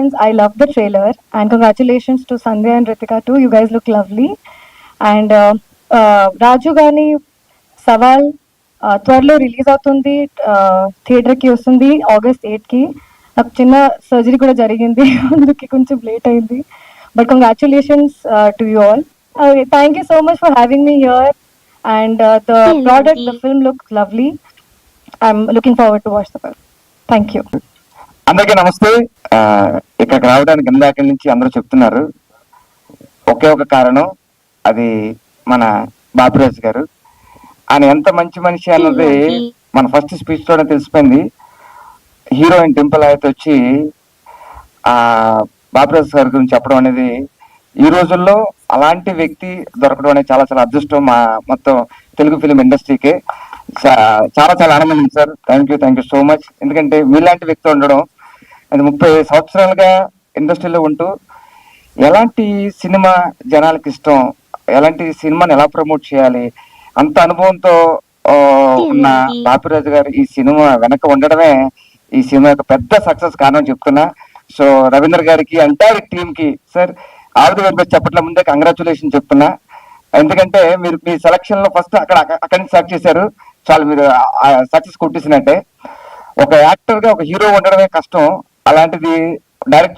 congratulations. I love the trailer. And congratulations to Sandhya and Ritika too. You guys look lovely. And Raju Gani Saval త్వరలో release అవుతుంది, థియేటర్కి వస్తుంది August 8కి. నాకు చిన్న surgery కూడా జరిగింది, అందుకే కొంచెం లేట్ అయింది. But congratulations to you all. Thank you so much for having me here. And the product, the film looks lovely. I'm looking forward to watch the film. Thank you. అందరికీ నమస్తే. ఇక్కడికి రావడానికి ఇందాక నుంచి అందరూ చెప్తున్నారు, ఒకే ఒక కారణం, అది మన బాపిరాజు గారు. ఆయన ఎంత మంచి మనిషి అన్నది మన ఫస్ట్ స్పీచ్ తోనే తెలిసిపోయింది. హీరోయిన్ డింపుల్ అయితే వచ్చి ఆ బాపిరాజు గారి గురించి చెప్పడం అనేది, ఈ రోజుల్లో అలాంటి వ్యక్తి దొరకడం అనేది చాలా చాలా అదృష్టం మా మొత్తం తెలుగు ఫిలిం ఇండస్ట్రీకే. చాలా చాలా ఆనందం sir. Thank you so much. ఎందుకంటే మీలాంటి వ్యక్తి ఉండడం, అది 30 సంవత్సరాలుగా ఇండస్ట్రీలో ఉంటూ ఎలాంటి సినిమా జనాలకి ఇష్టం, ఎలాంటి సినిమాని ఎలా ప్రమోట్ చేయాలి, అంత అనుభవంతో ఉన్న బాపిరాజు గారు ఈ సినిమా వెనక ఉండడమే ఈ సినిమా యొక్క పెద్ద సక్సెస్ కారణం చెప్తున్నా. సో రవీంద్ర గారికి, ఎంటైర్ టీమ్ కి sir all the very best చెప్పట్ల ముందే కంగ్రాచులేషన్ చెప్తున్నా. ఎందుకంటే మీరు మీ సెలక్షన్ లో ఫస్ట్ అక్కడి నుంచి సెలెక్ట్ చేశారు, చాలు మీరు సక్సెస్ కొట్టేసినట్టే. ఒక యాక్టర్ గా ఒక హీరో ఉండడమే కష్టం, అలాంటిది డైరెక్ట్